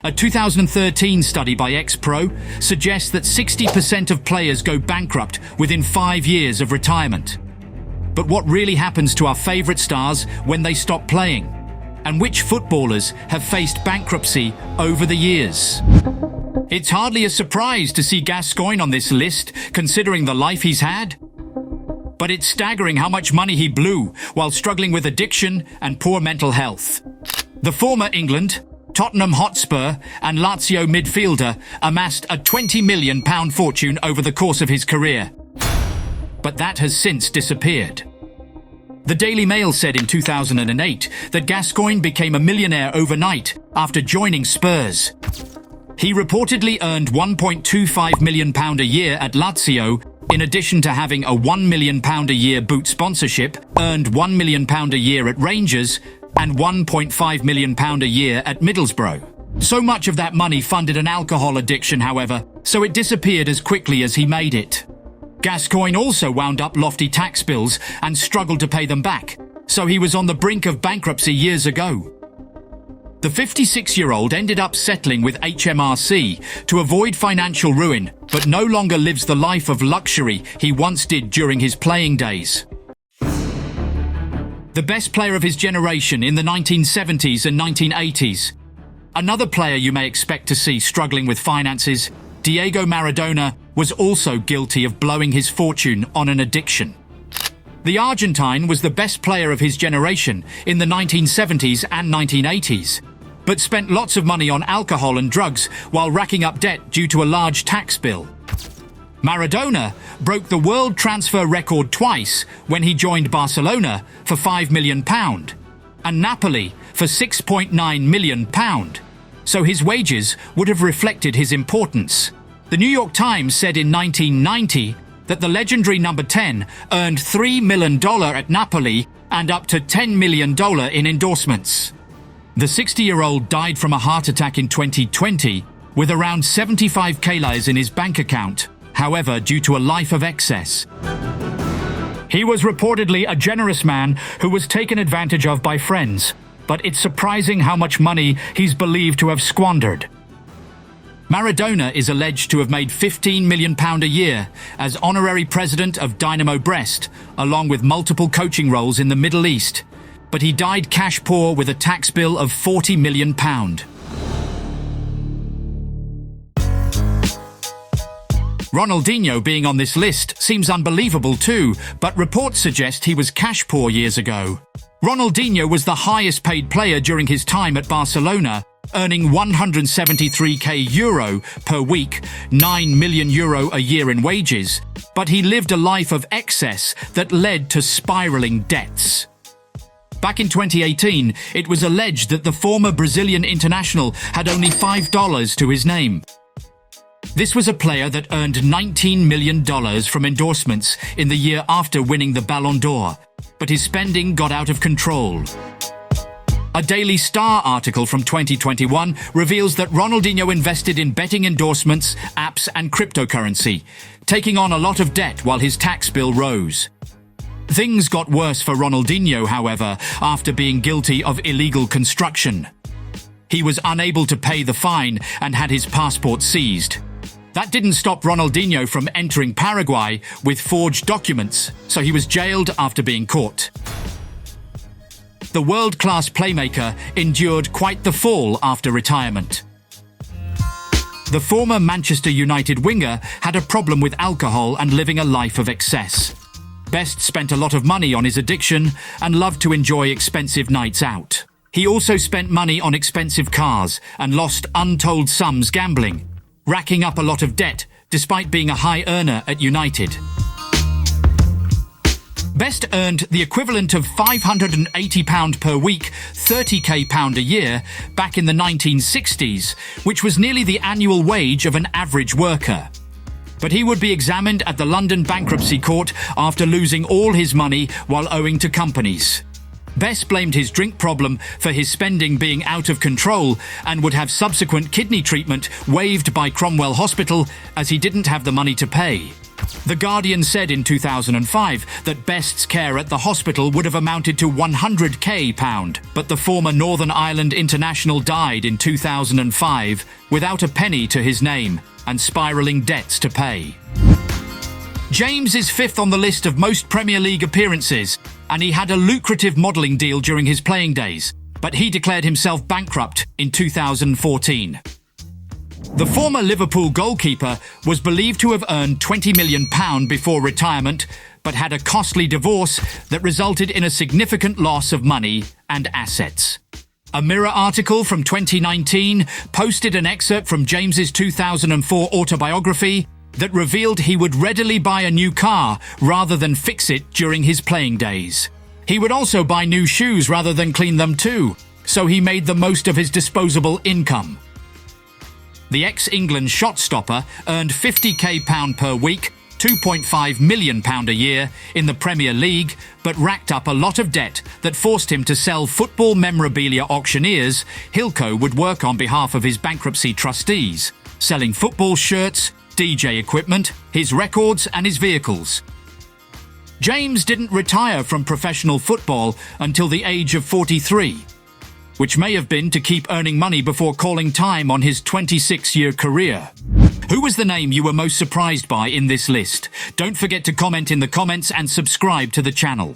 A 2013 study by Ex-Pro suggests that 60% of players go bankrupt within 5 years of retirement. But what really happens to our favourite stars when they stop playing? And which footballers have faced bankruptcy over the years? It's hardly a surprise to see Gascoigne on this list, considering the life he's had. But it's staggering how much money he blew while struggling with addiction and poor mental health. The former England, Tottenham Hotspur and Lazio midfielder amassed a £20 million fortune over the course of his career. But that has since disappeared. The Daily Mail said in 2008 that Gascoigne became a millionaire overnight after joining Spurs. He reportedly earned £1.25 million a year at Lazio, in addition to having a £1 million a year boot sponsorship, earned £1 million a year at Rangers, and £1.5 million a year at Middlesbrough. So much of that money funded an alcohol addiction, however, so it disappeared as quickly as he made it. Gascoigne also wound up lofty tax bills and struggled to pay them back, so he was on the brink of bankruptcy years ago. The 56-year-old ended up settling with HMRC to avoid financial ruin, but no longer lives the life of luxury he once did during his playing days. The best player of his generation in the 1970s and 1980s. Another player you may expect to see struggling with finances, Diego Maradona, was also guilty of blowing his fortune on an addiction. The Argentine was the best player of his generation in the 1970s and 1980s, but spent lots of money on alcohol and drugs while racking up debt due to a large tax bill. Maradona broke the world transfer record twice when he joined Barcelona for £5 million and Napoli for £6.9 million, so his wages would have reflected his importance. The New York Times said in 1990 that the legendary number 10 earned $3 million at Napoli and up to $10 million in endorsements. The 60-year-old died from a heart attack in 2020 with around 75 kilos in his bank account, however, due to a life of excess. He was reportedly a generous man who was taken advantage of by friends, but it's surprising how much money he's believed to have squandered. Maradona is alleged to have made £15 million a year as honorary president of Dynamo Brest, along with multiple coaching roles in the Middle East, but he died cash poor with a tax bill of £40 million. Ronaldinho being on this list seems unbelievable too, but reports suggest he was cash poor years ago. Ronaldinho was the highest paid player during his time at Barcelona, earning €173,000 per week, €9 million a year in wages, but he lived a life of excess that led to spiraling debts. Back in 2018, it was alleged that the former Brazilian international had only $5 to his name. This was a player that earned $19 million from endorsements in the year after winning the Ballon d'Or, but his spending got out of control. A Daily Star article from 2021 reveals that Ronaldinho invested in betting endorsements, apps and cryptocurrency, taking on a lot of debt while his tax bill rose. Things got worse for Ronaldinho, however, after being guilty of illegal construction. He was unable to pay the fine and had his passport seized. That didn't stop Ronaldinho from entering Paraguay with forged documents, so he was jailed after being caught. The world-class playmaker endured quite the fall after retirement. The former Manchester United winger had a problem with alcohol and living a life of excess. Best spent a lot of money on his addiction and loved to enjoy expensive nights out. He also spent money on expensive cars and lost untold sums gambling, racking up a lot of debt despite being a high earner at United. Best earned the equivalent of £580 per week, £30,000 a year, back in the 1960s, which was nearly the annual wage of an average worker. But he would be examined at the London Bankruptcy Court after losing all his money while owing to companies. Best blamed his drink problem for his spending being out of control and would have subsequent kidney treatment waived by Cromwell Hospital as he didn't have the money to pay. The Guardian said in 2005 that Best's care at the hospital would have amounted to £100,000, but the former Northern Ireland international died in 2005 without a penny to his name and spiralling debts to pay. James is fifth on the list of most Premier League appearances, and he had a lucrative modelling deal during his playing days, but he declared himself bankrupt in 2014. The former Liverpool goalkeeper was believed to have earned £20 million before retirement, but had a costly divorce that resulted in a significant loss of money and assets. A Mirror article from 2019 posted an excerpt from James's 2004 autobiography that revealed he would readily buy a new car rather than fix it during his playing days. He would also buy new shoes rather than clean them too, so he made the most of his disposable income. The ex-England shot stopper earned £50,000 per week, £2.5 million a year in the Premier League, but racked up a lot of debt that forced him to sell football memorabilia auctioneers. Hilco would work on behalf of his bankruptcy trustees, selling football shirts, DJ equipment, his records and his vehicles. James didn't retire from professional football until the age of 43. Which may have been to keep earning money before calling time on his 26-year career. Who was the name you were most surprised by in this list? Don't forget to comment in the comments and subscribe to the channel.